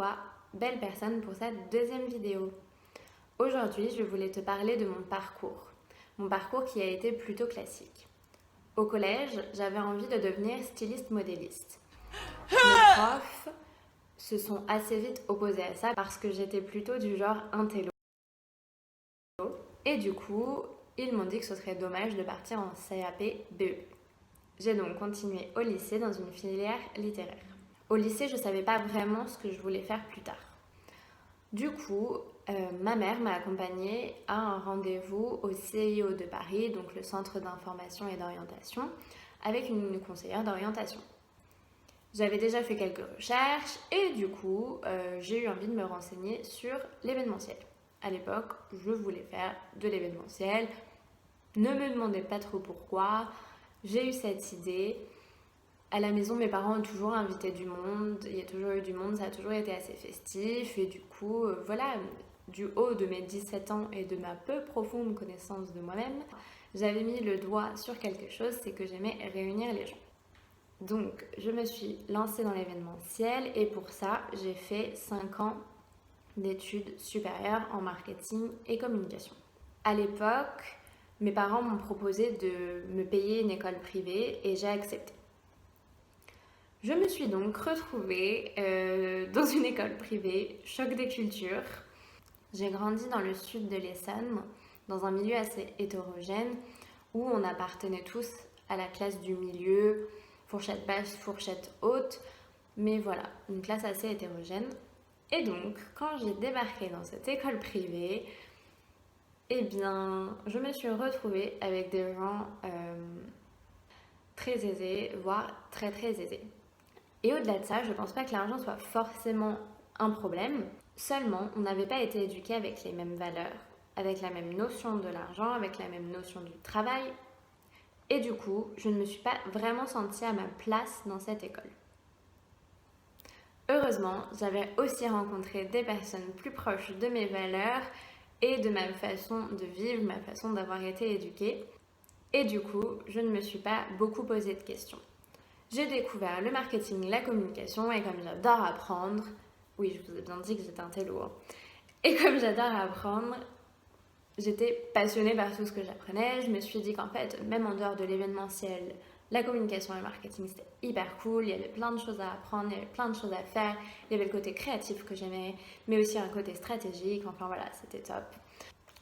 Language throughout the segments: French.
toi, belle personne, pour cette deuxième vidéo. Aujourd'hui, je voulais te parler de mon parcours. Mon parcours qui a été plutôt classique. Au collège, j'avais envie de devenir styliste modéliste. Mes profs se sont assez vite opposés à ça parce que j'étais plutôt du genre intello. Et du coup, ils m'ont dit que ce serait dommage de partir en CAP BEP. J'ai donc continué au lycée dans une filière littéraire. Au lycée, je ne savais pas vraiment ce que je voulais faire plus tard. Du coup, ma mère m'a accompagnée à un rendez-vous au CIO de Paris, donc le Centre d'information et d'orientation, avec une conseillère d'orientation. J'avais déjà fait quelques recherches et du coup, j'ai eu envie de me renseigner sur l'événementiel. À l'époque, je voulais faire de l'événementiel. Ne me demandez pas trop pourquoi. J'ai eu cette idée. À la maison, mes parents ont toujours invité du monde. Il y a toujours eu du monde, ça a toujours été assez festif. Et du coup, voilà, du haut de mes 17 ans et de ma peu profonde connaissance de moi-même, j'avais mis le doigt sur quelque chose, c'est que j'aimais réunir les gens. Donc, je me suis lancée dans l'événementiel et pour ça, j'ai fait 5 ans d'études supérieures en marketing et communication. À l'époque, mes parents m'ont proposé de me payer une école privée et j'ai accepté. Je me suis donc retrouvée dans une école privée, choc des cultures. J'ai grandi dans le sud de l'Essonne, dans un milieu assez hétérogène, où on appartenait tous à la classe du milieu, fourchette basse, fourchette haute, mais voilà, une classe assez hétérogène. Et donc, quand j'ai débarqué dans cette école privée, eh bien, je me suis retrouvée avec des gens très aisés, voire très très aisés. Et au-delà de ça, je pense pas que l'argent soit forcément un problème. Seulement, on n'avait pas été éduqués avec les mêmes valeurs, avec la même notion de l'argent, avec la même notion du travail. Et du coup, je ne me suis pas vraiment sentie à ma place dans cette école. Heureusement, j'avais aussi rencontré des personnes plus proches de mes valeurs et de ma façon de vivre, ma façon d'avoir été éduquée. Et du coup, je ne me suis pas beaucoup posé de questions. J'ai découvert le marketing, la communication et comme j'adore apprendre, oui, je vous ai bien dit que j'étais un télo, hein. Et comme j'adore apprendre, j'étais passionnée par tout ce que j'apprenais. Je me suis dit qu'en fait, même en dehors de l'événementiel, la communication et le marketing, c'était hyper cool. Il y avait plein de choses à apprendre, il y avait plein de choses à faire. Il y avait le côté créatif que j'aimais, mais aussi un côté stratégique. Enfin voilà, c'était top.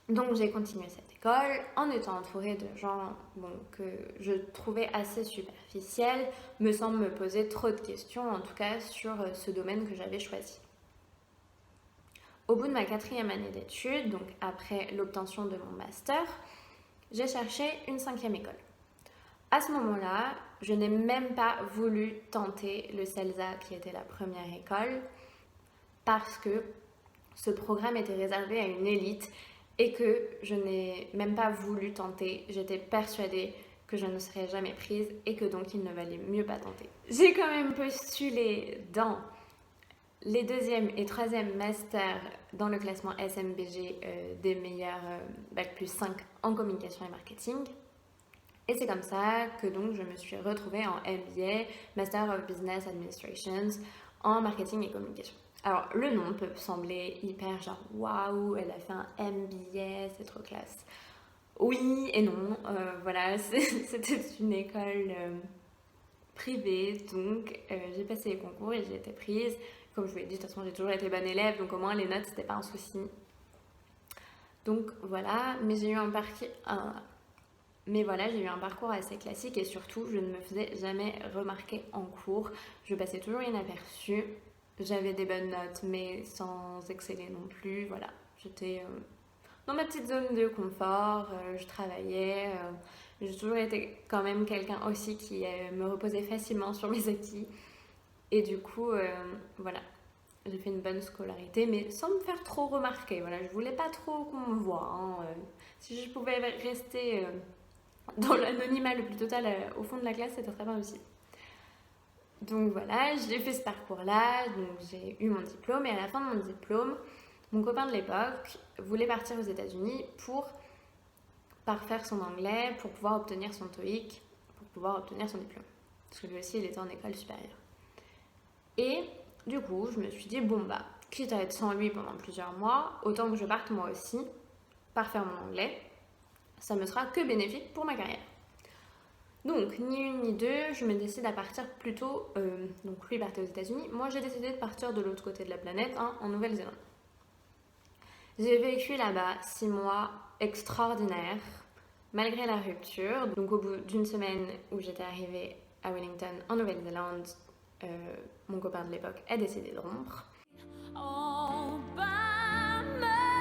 Donc j'ai continué cette école en étant entourée de gens que je trouvais assez superficiels, me sans me poser trop de questions, en tout cas sur ce domaine que j'avais choisi. Au bout de ma 4e année d'études, donc après l'obtention de mon master, j'ai cherché une 5e école. À ce moment-là, je n'ai même pas voulu tenter le CELSA, qui était la première école, parce que ce programme était réservé à une élite et que je n'ai même pas voulu tenter. J'étais persuadée que je ne serais jamais prise et que donc il ne valait mieux pas tenter. J'ai quand même postulé dans les 2e et 3e masters dans le classement SMBG des meilleurs Bac+5 en communication et marketing. Et c'est comme ça que donc je me suis retrouvée en MBA, Master of Business Administration, en marketing et communication. Alors, le nom peut sembler hyper genre waouh, elle a fait un MBA, c'est trop classe. Oui et non, voilà, c'était une école privée, donc j'ai passé les concours et j'ai été prise. Comme je vous l'ai dit, de toute façon, j'ai toujours été bonne élève, donc au moins les notes, c'était pas un souci. Donc voilà, mais j'ai eu un parcours assez classique et surtout, je ne me faisais jamais remarquer en cours. Je passais toujours inaperçue. J'avais des bonnes notes, mais sans exceller non plus. Voilà, j'étais dans ma petite zone de confort, je travaillais. J'ai toujours été quand même quelqu'un aussi qui me reposait facilement sur mes acquis. Et du coup, voilà, j'ai fait une bonne scolarité, mais sans me faire trop remarquer. Voilà, je voulais pas trop qu'on me voie, hein. Si je pouvais rester dans l'anonymat le plus total au fond de la classe, c'était très bien aussi. Donc voilà, j'ai fait ce parcours-là, donc j'ai eu mon diplôme et à la fin de mon diplôme, mon copain de l'époque voulait partir aux États-Unis pour parfaire son anglais, pour pouvoir obtenir son TOEIC, pour pouvoir obtenir son diplôme. Parce que lui aussi, il était en école supérieure. Et Du coup, je me suis dit, bon bah, quitte à être sans lui pendant plusieurs mois, autant que je parte moi aussi, parfaire mon anglais, ça me sera que bénéfique pour ma carrière. Donc, ni une ni deux, je me décide à partir plutôt. Donc, lui partait aux États-Unis. Moi, j'ai décidé de partir de l'autre côté de la planète, en Nouvelle-Zélande. J'ai vécu là-bas 6 mois extraordinaires, malgré la rupture. Donc, au bout d'une semaine où j'étais arrivée à Wellington, en Nouvelle-Zélande, mon copain de l'époque a décidé de rompre. All by myself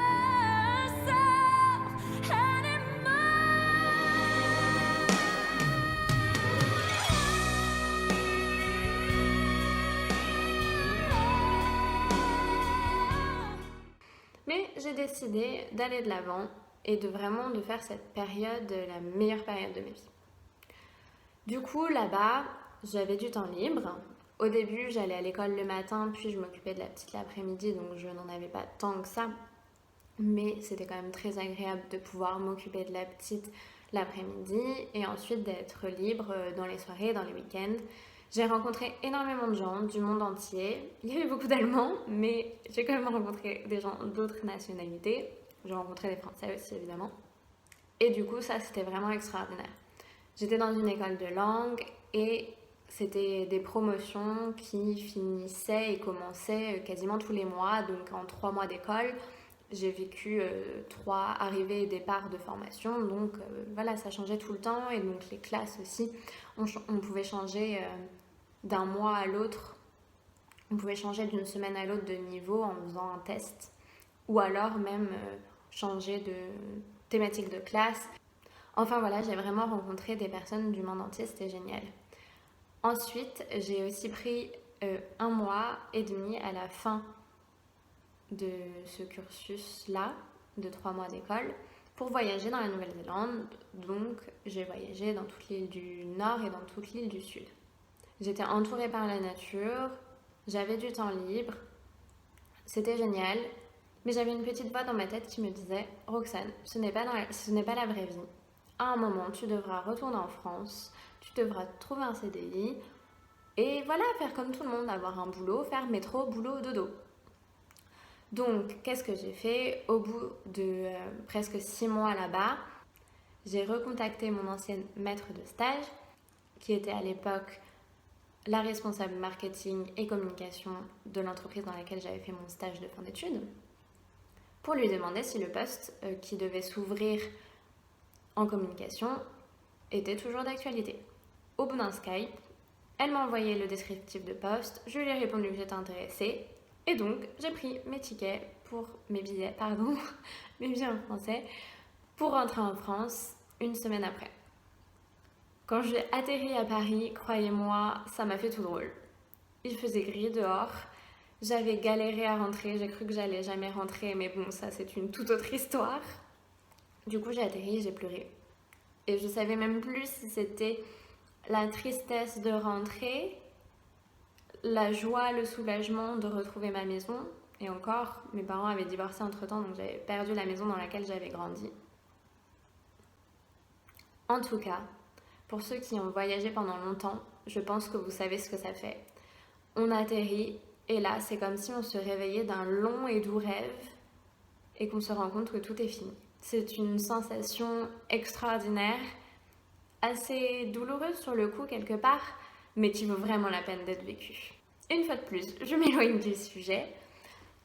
anymore. Mais j'ai décidé d'aller de l'avant et de vraiment de faire cette période la meilleure période de ma vie. Du coup, là-bas, j'avais du temps libre. Au début, j'allais à l'école le matin, puis je m'occupais de la petite l'après-midi, donc je n'en avais pas tant que ça. Mais c'était quand même très agréable de pouvoir m'occuper de la petite l'après-midi et ensuite d'être libre dans les soirées, dans les week-ends. J'ai rencontré énormément de gens du monde entier. Il y avait beaucoup d'Allemands, mais j'ai quand même rencontré des gens d'autres nationalités. J'ai rencontré des Français aussi, évidemment. Et du coup, ça, c'était vraiment extraordinaire. J'étais dans une école de langue et c'était des promotions qui finissaient et commençaient quasiment tous les mois. Donc en 3 mois d'école, j'ai vécu 3 arrivées et départs de formation. Donc voilà, ça changeait tout le temps. Et donc les classes aussi, on pouvait changer d'un mois à l'autre. On pouvait changer d'une semaine à l'autre de niveau en faisant un test. Ou alors même changer de thématique de classe. Enfin voilà, j'ai vraiment rencontré des personnes du monde entier, c'était génial. Ensuite, j'ai aussi pris 1 mois et demi à la fin de ce cursus-là, de 3 mois d'école, pour voyager dans la Nouvelle-Zélande. Donc, j'ai voyagé dans toute l'île du Nord et dans toute l'île du Sud. J'étais entourée par la nature, j'avais du temps libre, c'était génial, mais j'avais une petite voix dans ma tête qui me disait « Roxane, ce n'est pas la vraie vie. À un moment, tu devras retourner en France, tu devras trouver un CDI, et voilà, faire comme tout le monde, avoir un boulot, faire métro, boulot, dodo. » Donc, qu'est-ce que j'ai fait? Au bout de presque 6 mois là-bas, j'ai recontacté mon ancienne maître de stage, qui était à l'époque la responsable marketing et communication de l'entreprise dans laquelle j'avais fait mon stage de fin d'études, pour lui demander si le poste qui devait s'ouvrir en communication était toujours d'actualité. Au bout d'un Skype, elle m'a envoyé le descriptif de poste, je lui ai répondu que j'étais intéressée, et donc j'ai pris mes billets en français, pour rentrer en France une semaine après. Quand j'ai atterri à Paris, croyez-moi, ça m'a fait tout drôle. Il faisait gris dehors, j'avais galéré à rentrer, j'ai cru que j'allais jamais rentrer, mais bon, ça c'est une toute autre histoire. Du coup, j'ai atterri, j'ai pleuré. Et je savais même plus si c'était la tristesse de rentrer, la joie, le soulagement de retrouver ma maison. Et encore, mes parents avaient divorcé entre-temps, donc j'avais perdu la maison dans laquelle j'avais grandi. En tout cas, pour ceux qui ont voyagé pendant longtemps, je pense que vous savez ce que ça fait. On atterrit, et là, c'est comme si on se réveillait d'un long et doux rêve, et qu'on se rend compte que tout est fini. C'est une sensation extraordinaire, assez douloureuse sur le coup quelque part, mais qui vaut vraiment la peine d'être vécue. Une fois de plus, je m'éloigne du sujet.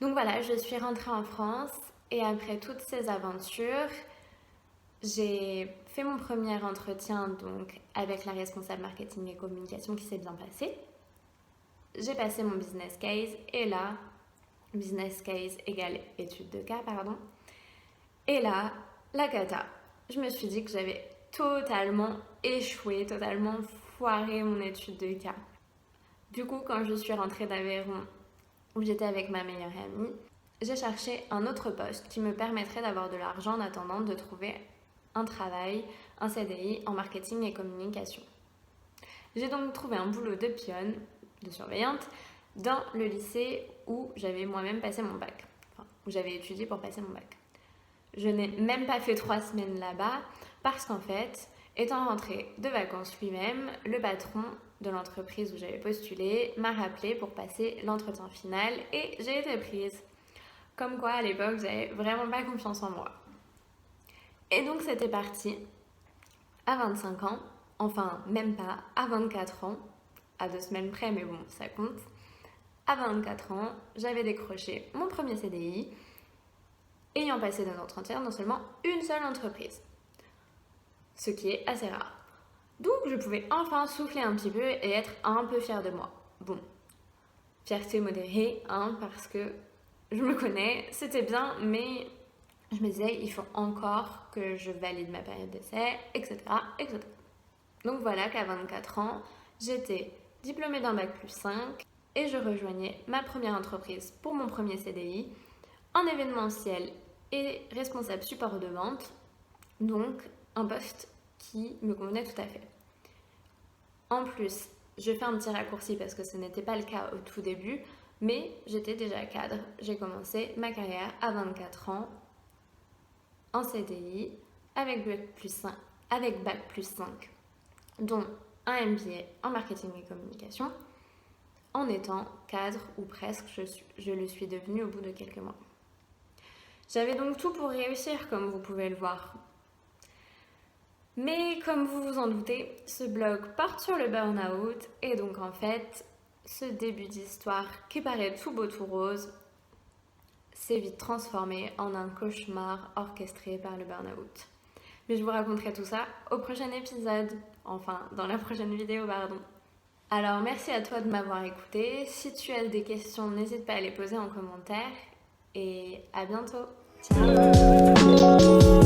Donc voilà, je suis rentrée en France et après toutes ces aventures, j'ai fait mon premier entretien donc avec la responsable marketing et communication qui s'est bien passé. J'ai passé mon business case et là, business case égale étude de cas, pardon. Et là, la cata. Je me suis dit que j'avais totalement échoué, totalement foiré mon étude de cas. Du coup, quand je suis rentrée d'Aveyron, où j'étais avec ma meilleure amie, j'ai cherché un autre poste qui me permettrait d'avoir de l'argent en attendant de trouver un travail, un CDI en marketing et communication. J'ai donc trouvé un boulot de pionne, de surveillante, dans le lycée où j'avais moi-même passé mon bac, enfin, où j'avais étudié pour passer mon bac. Je n'ai même pas fait 3 semaines là-bas parce qu'en fait, Étant rentrée de vacances lui-même, le patron de l'entreprise où j'avais postulé m'a rappelé pour passer l'entretien final et j'ai été prise. Comme quoi, à l'époque, j'avais vraiment pas confiance en moi. Et donc, c'était parti. À 25 ans, enfin, même pas, à 24 ans, à 2 semaines près, mais bon, ça compte. À 24 ans, j'avais décroché mon premier CDI, ayant passé d'un entretien dans seulement une seule entreprise. Ce qui est assez rare. Donc, je pouvais enfin souffler un petit peu et être un peu fière de moi. Bon, fierté modérée, parce que je me connais, c'était bien, mais je me disais, il faut encore que je valide ma période d'essai, etc., etc. Donc voilà qu'à 24 ans, j'étais diplômée d'un bac+5 et je rejoignais ma première entreprise pour mon premier CDI en événementiel et responsable support de vente, donc un poste qui me convenait tout à fait. En plus, je fais un petit raccourci parce que ce n'était pas le cas au tout début, mais j'étais déjà cadre. J'ai commencé ma carrière à 24 ans en CDI avec bac+5, dont un MBA en marketing et communication, en étant cadre ou presque, je le suis devenue au bout de quelques mois. J'avais donc tout pour réussir, comme vous pouvez le voir. Mais comme vous vous en doutez, ce blog porte sur le burn-out et donc en fait, ce début d'histoire qui paraît tout beau tout rose s'est vite transformé en un cauchemar orchestré par le burn-out. Mais je vous raconterai tout ça au prochain épisode, enfin dans la prochaine vidéo, pardon. Alors merci à toi de m'avoir écouté. Si tu as des questions, n'hésite pas à les poser en commentaire et à bientôt. Ciao.